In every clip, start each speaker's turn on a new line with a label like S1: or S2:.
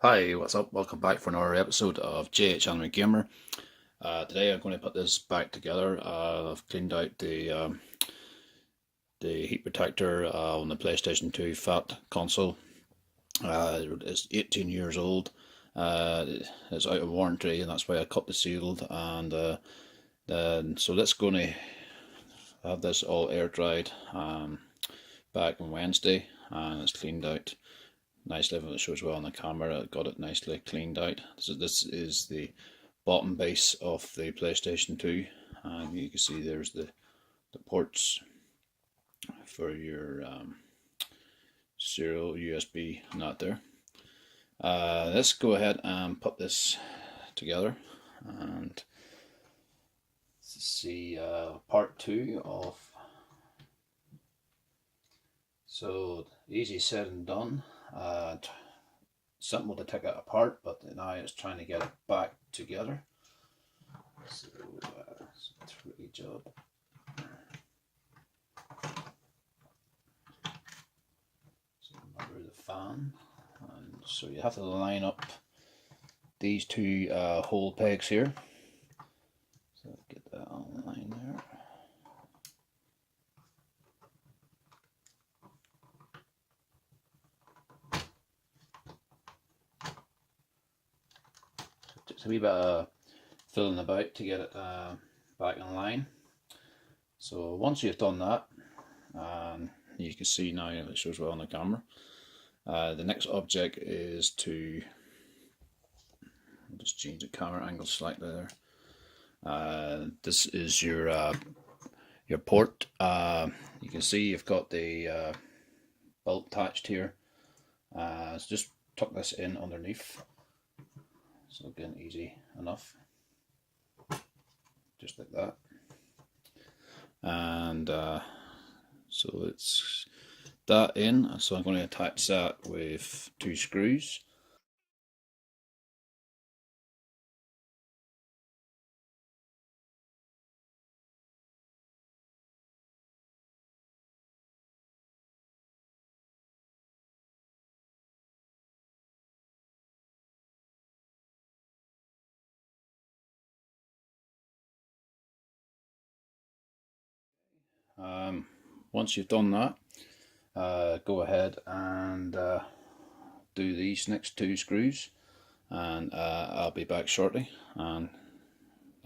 S1: Hi, what's up? Welcome back for another episode of JHAnimeGamer. Today I'm going to put this back together. I've cleaned out the heat protector on the PlayStation 2 Fat console. It's 18 years old. It's out of warranty, and that's why I cut the seal. And so that's going to have this all air dried back on Wednesday, and it's cleaned out nicely. It shows well on the camera. I got it nicely cleaned out. So this is the bottom base of the PlayStation 2, and you can see there's the ports for your serial USB and that there. Let's go ahead and put this together and see part 2 of. So easy said and done. Simple to take it apart, but now it's trying to get it back together. So it's a tricky job. So remember the fan, and so you have to line up these two hole pegs here. So get that on line there. It's a wee bit of filling about to get it back in line. So once you've done that, you can see now it shows well on the camera. The next object is to just change the camera angle slightly there. This is your port. You can see you've got the bolt attached here. So just tuck this in underneath. So again, easy enough, just like that. And so it's that in. So I'm going to attach that with 2 screws. Once you've done that, go ahead and do these next 2 screws, and I'll be back shortly. And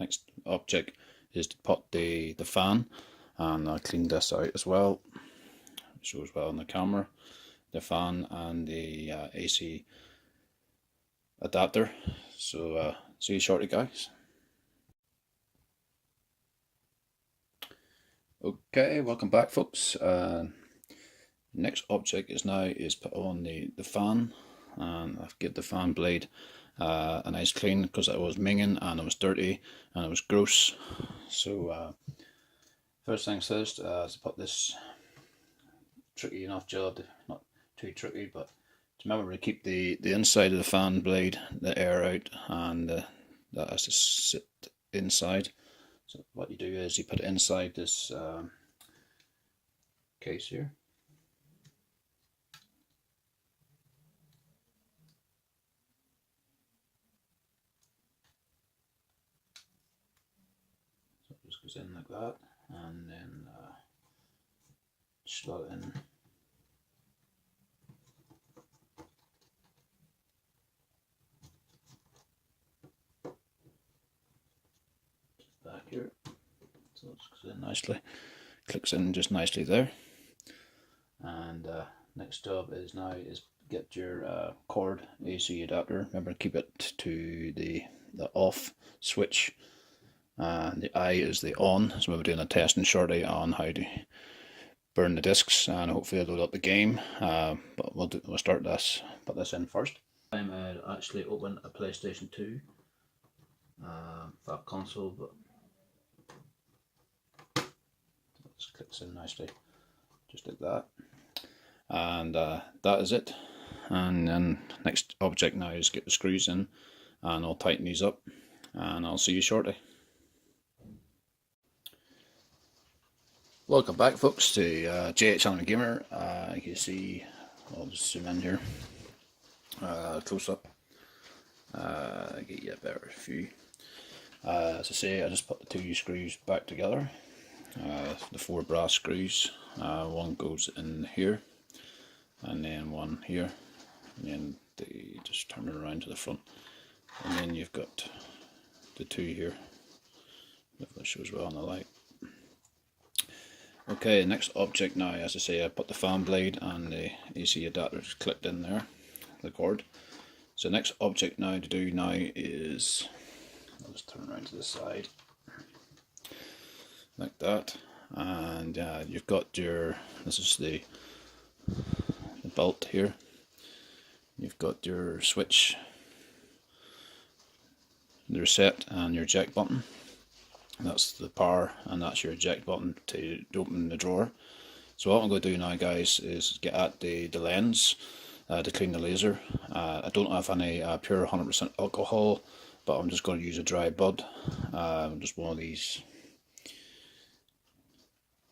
S1: next object is to put the fan, and I cleaned this out as well. It shows well on the camera, the fan and the AC adapter. So see you shortly, guys. Okay, welcome back, folks. Next object is put on the fan, and I've given the fan blade a nice clean because it was minging and it was dirty and it was gross. So first things first, to put this tricky enough job, not too tricky, but to remember to keep the inside of the fan blade, the air out, and that has to sit inside. So what you do is you put it inside this case here. So it just goes in like that, and then slot it in. Back here, so it goes in nicely, clicks in just nicely there. And next job is get your cord AC adapter. Remember to keep it to the off switch. The I is the on, so we'll be doing a testing shortly on how to burn the discs and hopefully load up the game. But we'll start this, put this in first. I'm actually open a PlayStation 2 Fat console, but this clicks in nicely, just like that. And that is it. And then next object now is get the screws in, and I'll tighten these up, and I'll see you shortly. Welcome back, folks, to JHAnimeGamer. You can see, I'll just zoom in here, close up. get you a better view. As I say, I just put the two screws back together. The 4 brass screws. One goes in here, and then one here, and then they just turn it around to the front. And then you've got the 2 here. If that shows well on the light. Okay, next object now, as I say, I put the fan blade and the AC adapter clipped in there, the cord. So next object now to do now is, I'll just turn around to the side, like that. And you've got your, this is the bolt here. You've got your switch, the reset, and your eject button. That's the power, and that's your eject button to open the drawer. So what I'm going to do now, guys, is get at the lens to clean the laser. I don't have any pure 100% alcohol, but I'm just going to use a dry bud. Just one of these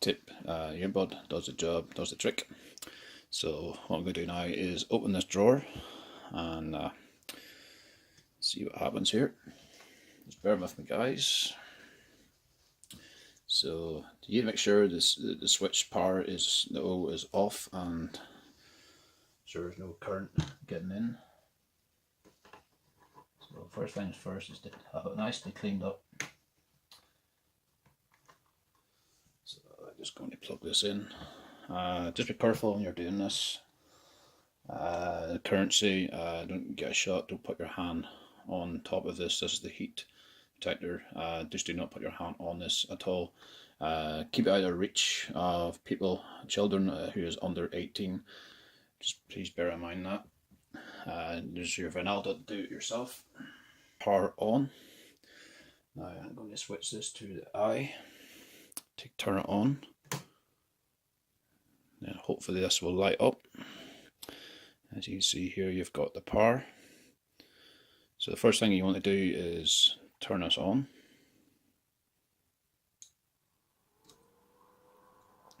S1: tip earbud, does the job, does the trick. So what I'm going to do now is open this drawer and see what happens here. Just bear with me, guys. So you need to make sure the switch power is off and sure there's no current getting in. So first things first is to have it nicely cleaned up. So I'm just going to plug this in. Just be careful when you're doing this. The currency, don't get a shot, don't put your hand on top of this. This is the heat detector. Just do not put your hand on this at all. Keep it out of reach of children who is under 18. Just please bear in mind that. There's your vinyl to do it yourself. Power on. Now I'm going to switch this to the eye to turn it on. Then hopefully this will light up. As you can see here, you've got the power. So the first thing you want to do is turn this on.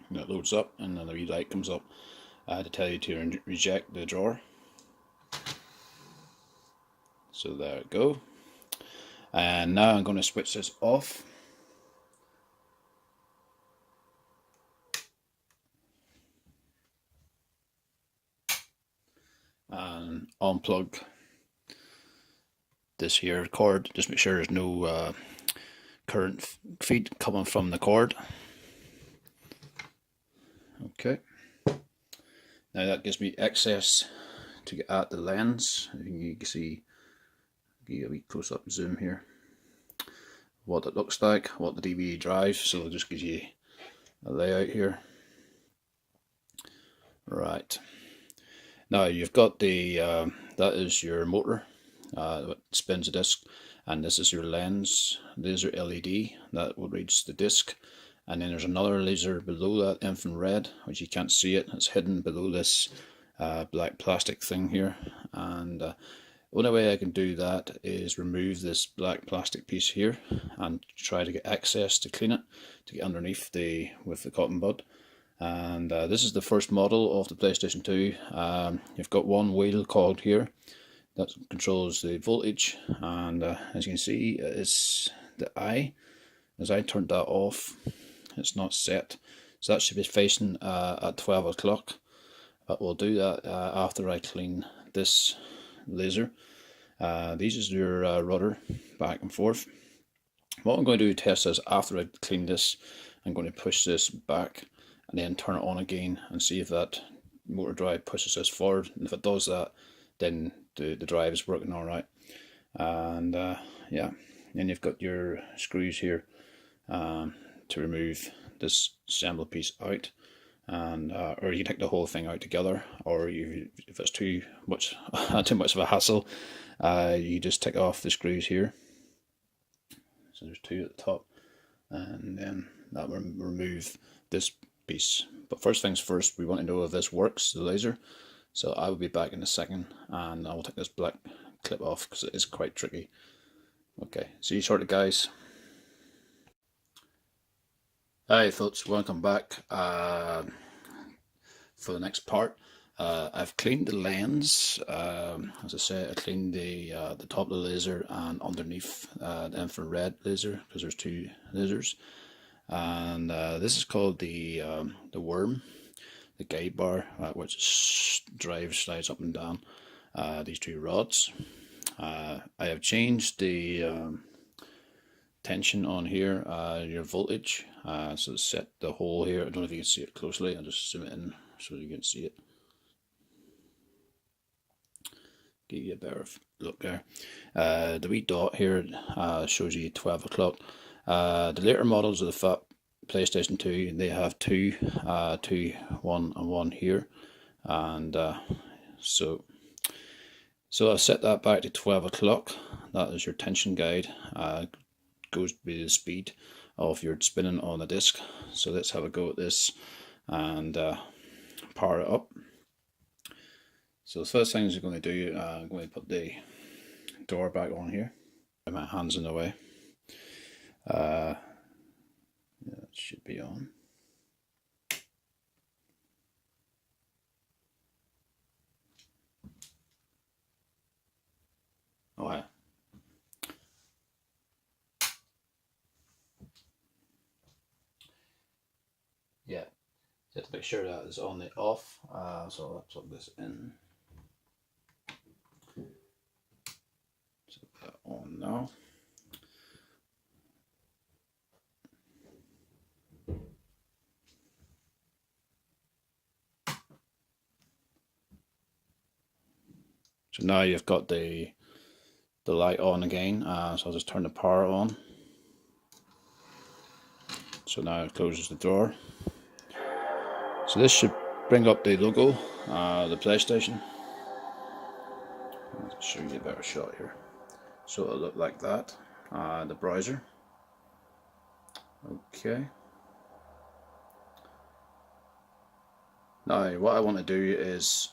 S1: And it loads up, and then the wee light comes up to tell you to reject the drawer. So there we go. And now I'm going to switch this off. And unplug this here cord. Just make sure there's no current feed coming from the cord. Okay. Now that gives me access to get at the lens. You can see, give a wee close up zoom here, what it looks like, what the DVD drives. So it just gives you a layout here. Right. Now you've got the, that is your motor that spins the disc, and this is your lens, laser LED that will reach the disc. And then there's another laser below that, infrared, which you can't see it. It's hidden below this black plastic thing here. And the only way I can do that is remove this black plastic piece here and try to get access to clean it, to get underneath with the cotton bud. And this is the first model of the PlayStation 2. You've got one wheel cog here that controls the voltage, and as you can see, it's the eye. As I turned that off, it's not set, so that should be facing at 12 o'clock. But we'll do that after I clean this laser. These is your rudder back and forth. What I'm going to do to test this, after I clean this, I'm going to push this back and then turn it on again and see if that motor drive pushes this forward. And if it does that, then the drive is working alright. And yeah, then you've got your screws here to remove this assemble piece out, and or you can take the whole thing out together, or if it's too much of a hassle, you just take off the screws here. So there's 2 at the top, and then that will remove this piece. But first things first, we want to know if this works, the laser. So I will be back in a second, and I will take this black clip off because it is quite tricky. Okay, see you shortly, guys. Hi folks, welcome back for the next part. I've cleaned the lens. As I say, I cleaned the top of the laser and underneath the infrared laser, because there's two lasers. And this is called the worm, the guide bar, which slides up and down these two rods. I have changed the tension on here, your voltage, so set the hole here. I don't know if you can see it closely. I'll just zoom it in so you can see it. Give you a better look there. The wee dot here shows you 12 o'clock. The later models of the PlayStation 2, they have two, 1 and 1 here, and so I've set that back to 12 o'clock. That is your tension guide. Goes by the speed of your spinning on the disc. So let's have a go at this and power it up. So the first thing I'm going to do, I'm going to put the door back on here. My hand's in the way. Yeah, it should be on. Oh yeah. Yeah, you have to make sure that it's on the off. So I'll plug this in. Set that on now. So now you've got the light on again. So I'll just turn the power on. So now it closes the door. So this should bring up the logo, the PlayStation. I'll show you a better shot here. So it'll look like that, the browser. Okay. Now what I want to do is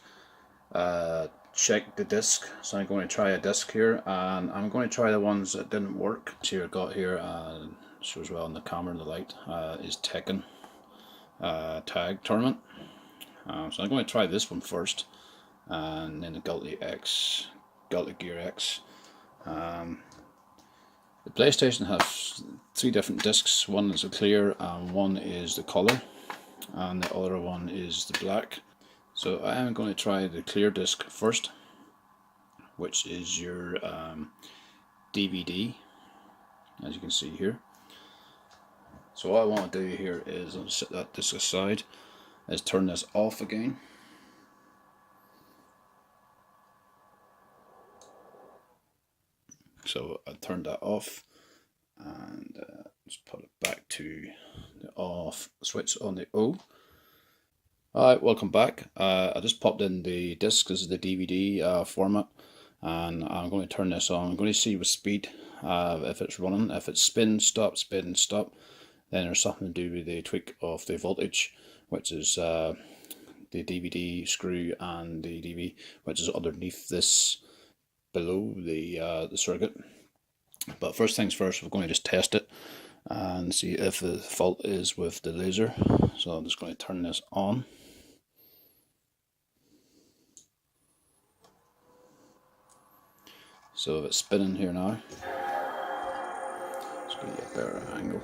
S1: check the disc. So I'm going to try a disc here, and I'm going to try the ones that didn't work. So I've got here, shows well on the camera and the light, is Tekken Tag Tournament. So I'm going to try this one first, and then the Guilty Gear X. The PlayStation has 3 different discs. One is a clear, and one is the color, and the other one is the black. So I am going to try the clear disc first, which is your DVD, as you can see here. So what I want to do here is, I'll set that disc aside, is turn this off again. So I turned that off, and just put it back to the off switch on the O. Alright, welcome back. I just popped in the disc. This is the DVD format, and I'm going to turn this on. I'm going to see with speed if it's running. If it's spin, stop, then there's something to do with the tweak of the voltage, which is the DVD screw and the DV, which is underneath this, below the circuit. But first things first, we're going to just test it and see if the fault is with the laser. So I'm just going to turn this on. So if it's spinning here now, let's get you a better angle.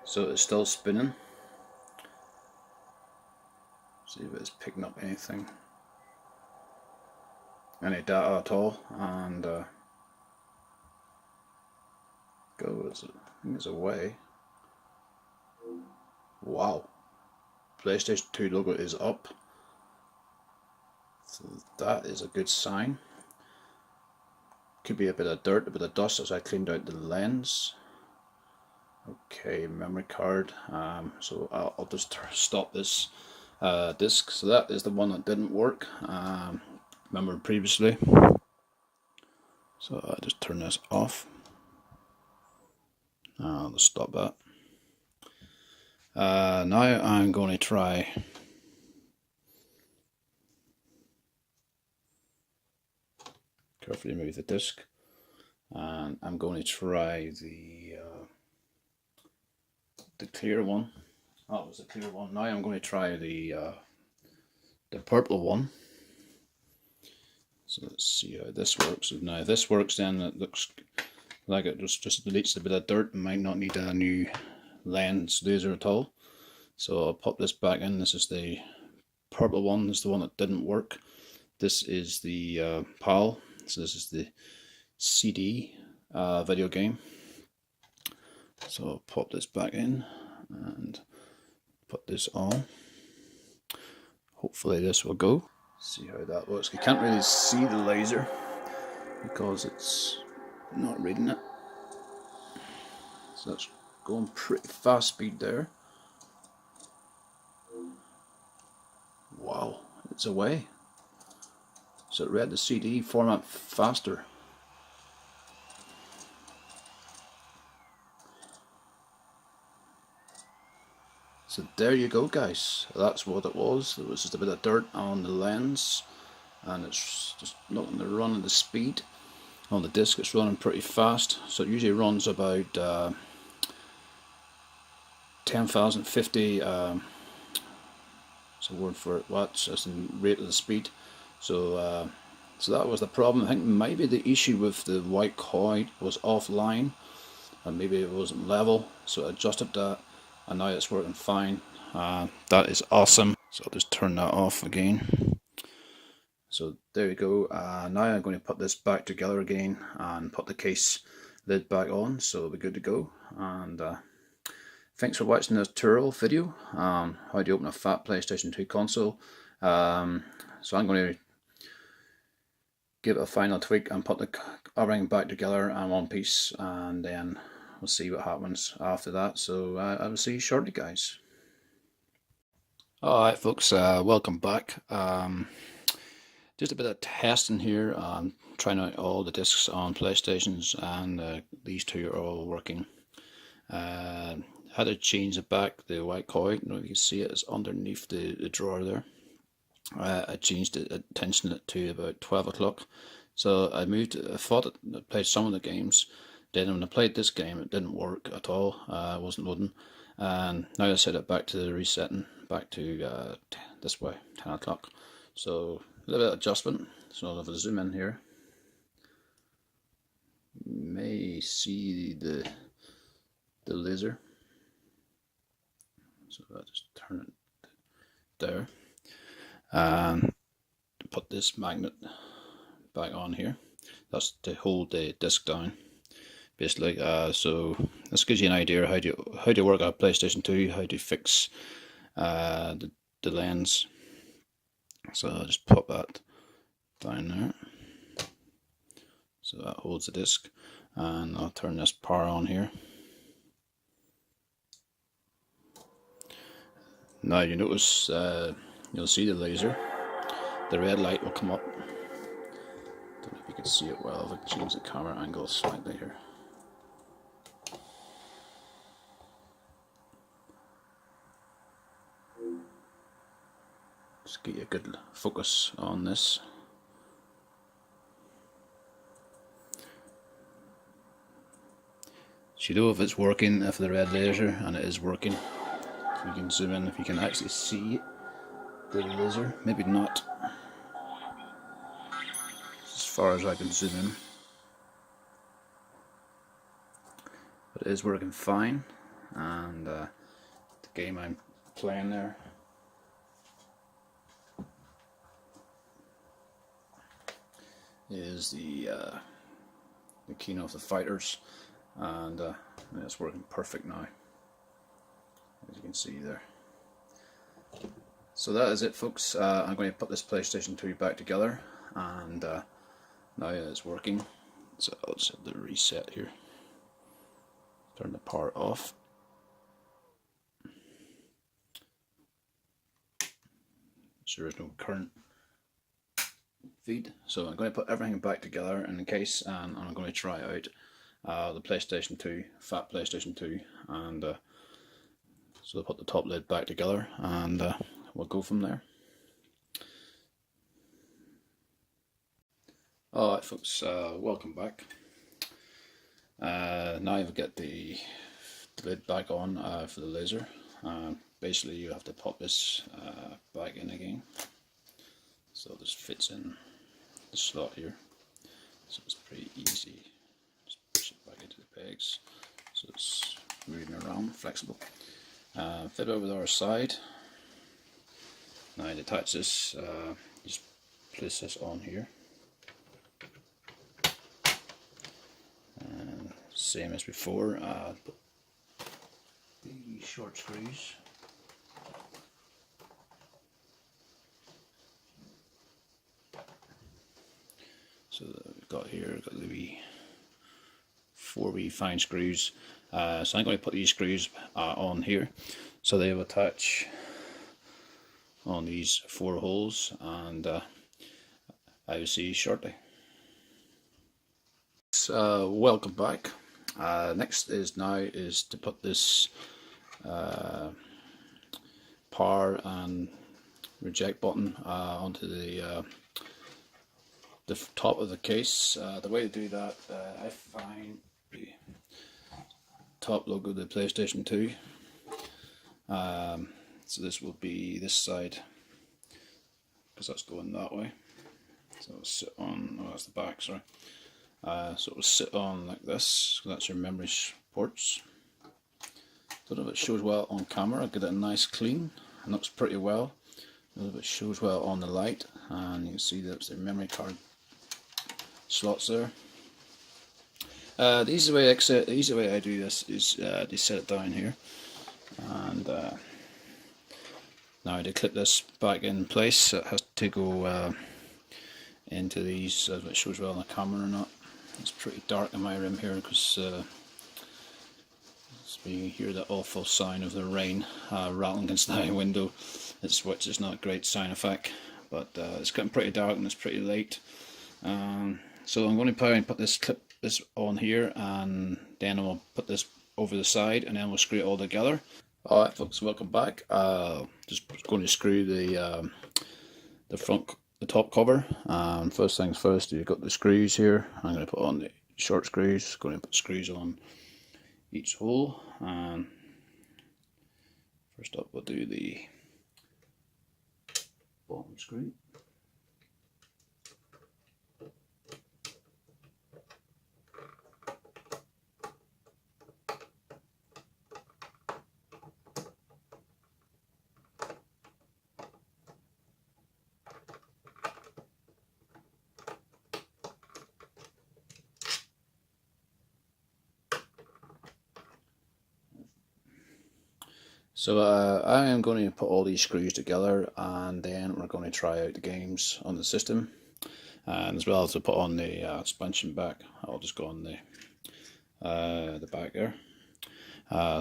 S1: So it's still spinning. See if it's picking up anything, any data at all, and goes. I think it's away. Wow, PlayStation 2 logo is up. So that is a good sign. Could be a bit of dirt, a bit of dust as I cleaned out the lens. Okay, memory card. So I'll just stop this disc. So that is the one that didn't work. Remember previously. So I just turn this off. I'll just stop that. Now I'm going to try carefully move the disc. and I'm going to try the clear one. That was the clear one. Now I'm going to try the purple one. So let's see how this works. So now this works, then it looks like it just deletes a bit of dirt and might not need a new lens laser at all. So I'll pop this back in. This is the purple one. This is the one that didn't work. This is the PAL. So this is the CD video game. So I'll pop this back in and put this on. Hopefully this will go. See how that works. You can't really see the laser because it's not reading it. So that's going pretty fast speed there. Wow, it's away. So it read the CD format faster. So there you go, guys. That's what it was. There was just a bit of dirt on the lens, and it's just not going to run at the speed. On the disc it's running pretty fast, so it usually runs about 10,050 it's a word for it, watts as the rate of the speed. So so that was the problem. I think maybe the issue with the white coin was offline, and maybe it wasn't level, so I adjusted that and now it's working fine. That is awesome. So I'll just turn that off again. So there you go. Now I'm going to put this back together again and put the case lid back on, so it'll be good to go. And thanks for watching this tutorial video on how to open a fat PlayStation 2 console. So I'm going to give it a final tweak and put everything back together in one piece, and then we'll see what happens after that. So I will see you shortly, guys. Alright folks, welcome back. Just a bit of testing here, trying out all the discs on PlayStations, and these two are all working. Had to change it back, the white coin. I don't know if you can see it, it's underneath the drawer there. I changed it, tensioned it to about 12 o'clock. So I thought I played some of the games. Then when I played this game, it didn't work at all. It wasn't loading. And now I set it back to the resetting, back to this way, 10 o'clock. So a little bit of adjustment. So if I zoom in here, you may see the laser. So I'll just turn it there and put this magnet back on here. That's to hold the disc down, basically. So this gives you an idea how to work on a PlayStation 2, how to fix the lens. So I'll just pop that down there. So that holds the disc, and I'll turn this power on here. Now you notice you'll see the laser. The red light will come up. Don't know if you can see it well if I change the camera angle slightly here. Just get you a good focus on this. So you know if it's working, if the red laser, and it is working. You can zoom in if you can actually see the laser. Maybe not. As far as I can zoom in. But it is working fine. And the game I'm playing there is the King of the Fighters, and it's working perfect now, as you can see there. So that is it, folks. I'm going to put this PlayStation 2 back together, and now it's working. So I'll just hit the reset here, turn the power off. So there is no current feed. So I'm going to put everything back together in the case, and I'm going to try out the PlayStation 2, fat PlayStation 2, and so I'll put the top lid back together, and we'll go from there. Alright folks, welcome back. Now you've got the lid back on for the laser. Basically you have to pop this back in again. So this fits in the slot here. So it's pretty easy. Just push it back into the pegs. So it's moving around, flexible. Flip over the other side. Now to attach this, just place this on here. And same as before, put the short screws. So we've got here, got the four wee fine screws. So I'm going to put these screws on here, so they will attach on these four holes, and I will see you shortly. Welcome back. Next is to put this power and reject button onto the top of the case. The way to do that, I find the top logo of the PlayStation 2. So this will be this side, because that's going that way. So it'll sit on, oh that's the back, sorry. So it will sit on like this, so that's your memory ports. Don't know if it shows well on camera, get it nice clean, it looks pretty well. I don't know if it shows well on the light, and you can see that's the memory card slots there. The easy way I do this is to set it down here, and now to clip this back in place, it has to go into these, if it shows well on the camera or not. It's pretty dark in my room here because you can hear that awful sound of the rain rattling against the window, which is not a great sound effect, but it's getting pretty dark and it's pretty late. So I'm going to put this on here, and then I'll put this over the side, and then we'll screw it all together. Alright folks, welcome back. Just going to screw the top cover. First things first, you've got the screws here. I'm going to put on the short screws. Going to put screws on each hole. And first up, we'll do the bottom screw. So I am going to put all these screws together, and then we're going to try out the games on the system, and as well as to put on the suspension back. I'll just go on the back there.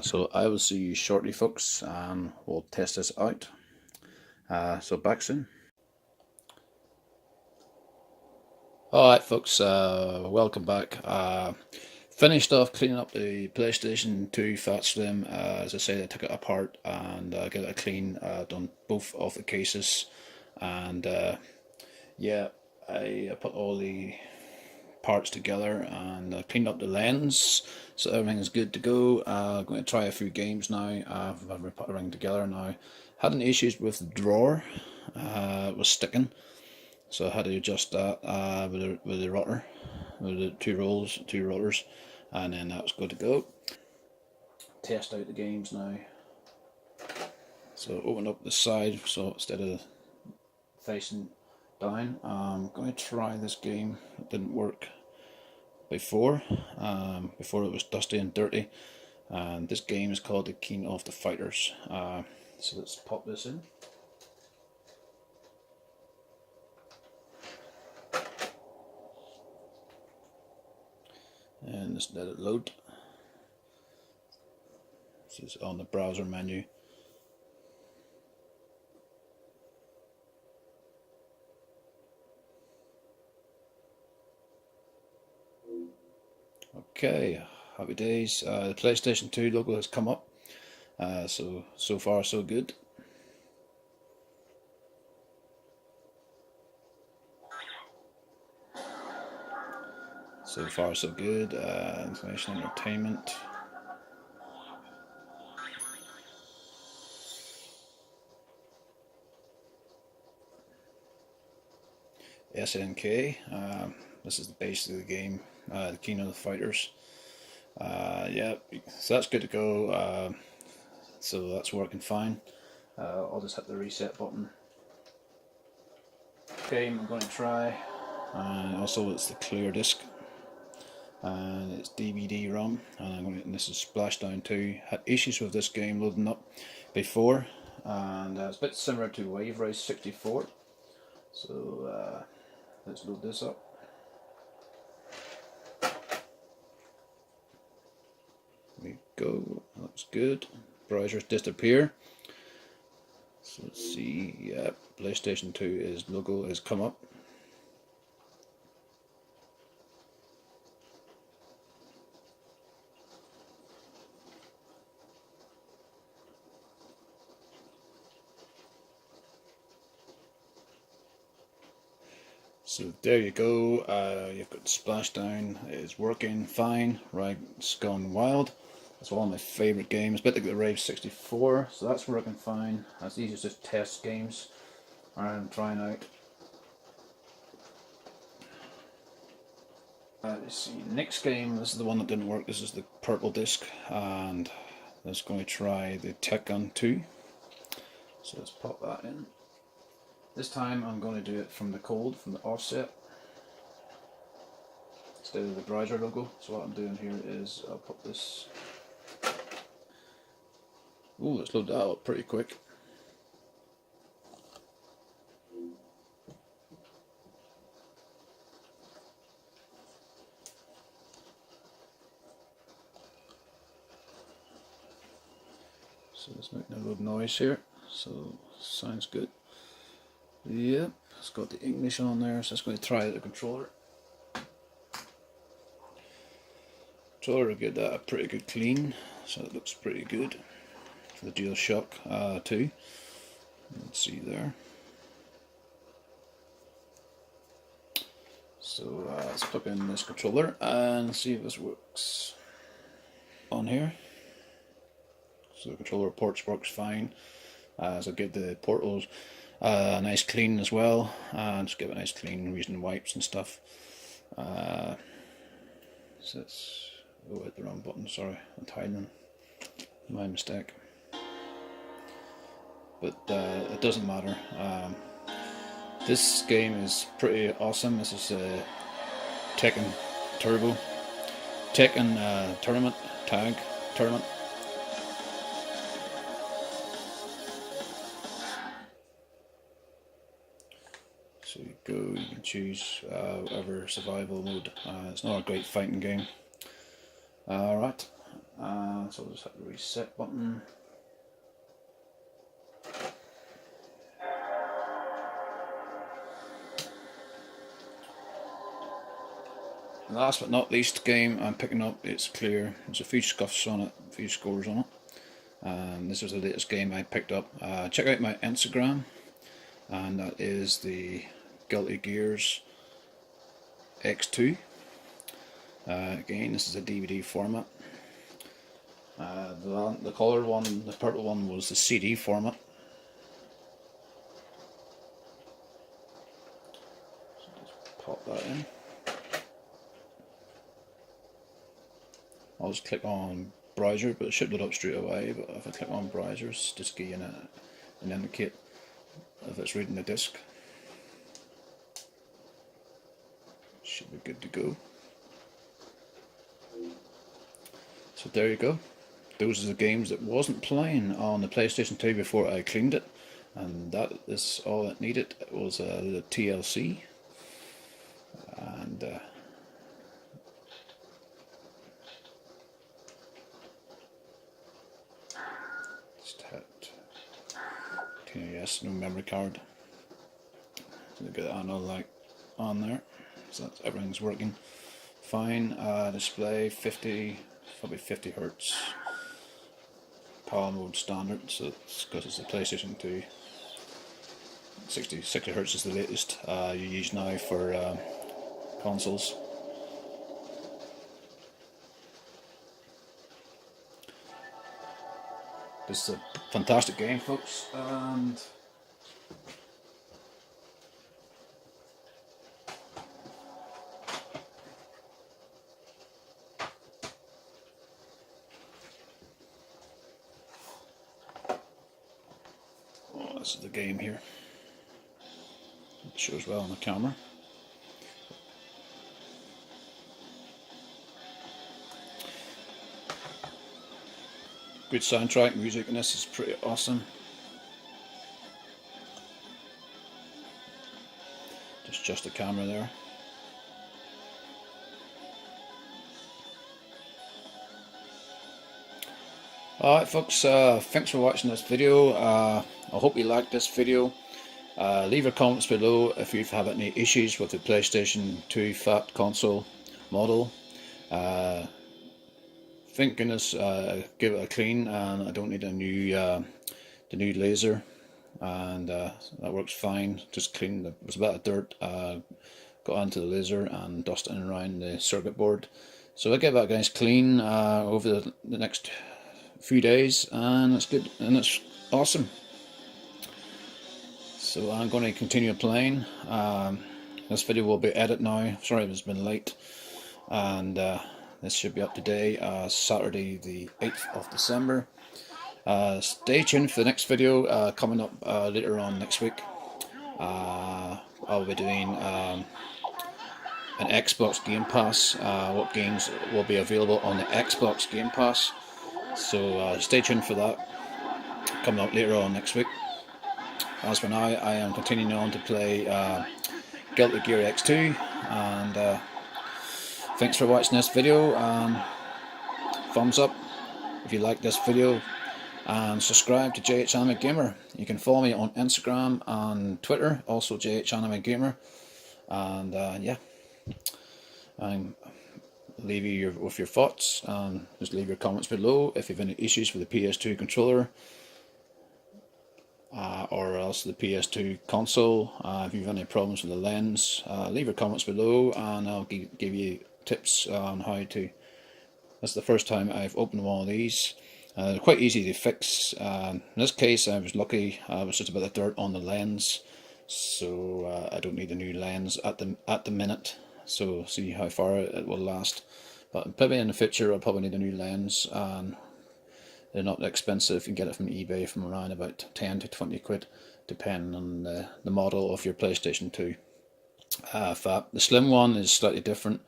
S1: So I will see you shortly folks, and we'll test this out. So back soon. Alright folks, welcome back. Finished off cleaning up the PlayStation 2 Fat Slim. As I said, I took it apart and got it clean, done both of the cases, and yeah, I put all the parts together and cleaned up the lens, so everything is good to go. I'm going to try a few games now. I've put everything together now. Had any issues with the drawer, it was sticking, so I had to adjust that with the rotor, with the two rotors, and then that was good to go. Test out the games now. So open up the side, so instead of facing down, I'm going to try this game. It didn't work before. Before it was dusty and dirty, and this game is called the King of the Fighters. So let's pop this in. And just let it load. This is on the browser menu. Okay, happy days. The PlayStation 2 logo has come up. So far so good. So far so good. Information entertainment. SNK. This is the base of the game. The King of the Fighters. Yeah, so that's good to go. So that's working fine. I'll just hit the reset button. Game I'm going to try. And also it's the clear disc. And it's DVD-ROM. And this is Splashdown 2. Had issues with this game loading up before. And it's a bit similar to Wave Race 64. So let's load this up. There we go, looks good. Browsers disappear. So let's see, yeah, PlayStation 2 logo has come up. So there you go, you've got Splashdown, it's working fine, right, it's gone wild. It's one of my favourite games, a bit like the Rave 64, so that's working fine. These are just test games I'm trying out. Let's see, next game, this is the one that didn't work, this is the purple disc, and let's go to try the Tekken 2. So let's pop that in. This time I'm going to do it from the cold, from the offset, instead of the browser logo. So what I'm doing here is I'll put this. Ooh, let's load that up pretty quick. So let's make a little noise here. So sounds good. Yep, it's got the English on there, so let's go to try the controller. Controller will get that a pretty good clean, so it looks pretty good for the DualShock 2. Let's see there. So let's plug in this controller and see if this works on here. So the controller ports works fine. So give the portals a nice clean as well, and just give it a nice clean using wipes and stuff. So it's, oh, hit the wrong button, sorry, Untitled, my mistake. But it doesn't matter. This game is pretty awesome. This is Tekken Turbo, Tekken tournament, tag tournament. So you go, you can choose whatever survival mode. It's not a great fighting game. Alright, so I'll just hit the reset button. Last but not least game I'm picking up, it's clear. There's a few scuffs on it, a few scores on it. And this is the latest game I picked up. Check out my Instagram, and that is the Guilty Gears X2. Again, this is a DVD format. The coloured one, the purple one, was the CD format. So just pop that in. I'll just click on browser, but it should load up straight away. But if I click on browsers, just give an indicate if it's reading the disk. Should be good to go. So there you go. Those are the games that wasn't playing on the PlayStation 2 before I cleaned it, and that is all it needed. It was the TLC, and just hit yes, no memory card. So get another light on there, so that's, everything's working fine. Display 50, probably 50 Hertz. Power mode standard, so it's because it's a PlayStation 2. 60 Hertz is the latest you use now for consoles. This is a fantastic game, folks, and oh, this is the game here. It shows well on the camera. Good soundtrack, music, and this is pretty awesome. Just the camera there. Alright folks, thanks for watching this video. I hope you liked this video. Leave your comments below if you have any issues with the PlayStation 2 Fat console model. Thank goodness give it a clean, and I don't need a new the new laser, and that works fine. Just clean. There was a bit of dirt got onto the laser and dusting around the circuit board. So I'll get that nice clean over the next few days, and it's good and it's awesome. So I'm going to continue playing. This video will be edited now. Sorry it's been late, and this should be up today, Saturday the 8th of December. Stay tuned for the next video coming up later on next week. I'll be doing an Xbox Game Pass, what games will be available on the Xbox Game Pass. So stay tuned for that, coming up later on next week. As for now, I am continuing on to play Guilty Gear X2, and thanks for watching this video. Thumbs up if you like this video, and subscribe to JHAnimeGamer. You can follow me on Instagram and Twitter, also JHAnimeGamer. And yeah, leave you with your thoughts, and just leave your comments below if you have any issues with the PS2 controller, or else the PS2 console. If you have any problems with the lens, leave your comments below, and I'll give you tips on how to. That's the first time I've opened one of these. They're quite easy to fix. In this case, I was lucky. I was just a bit of dirt on the lens, so I don't need a new lens at the minute. So see how far it will last. But probably in the future, I'll probably need a new lens, and they're not expensive. You can get it from eBay from around about 10 to 20 quid, depending on the model of your PlayStation 2. The slim one is slightly different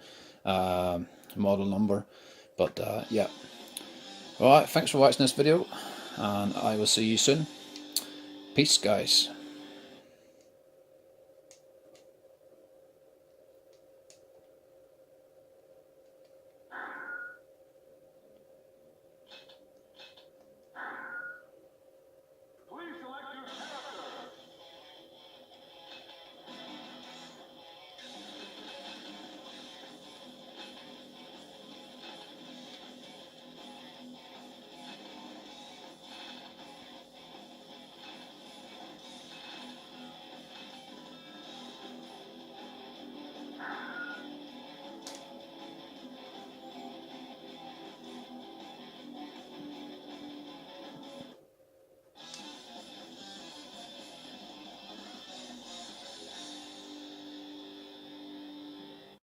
S1: model number, but yeah. Alright, thanks for watching this video, and I will see you soon. Peace, guys.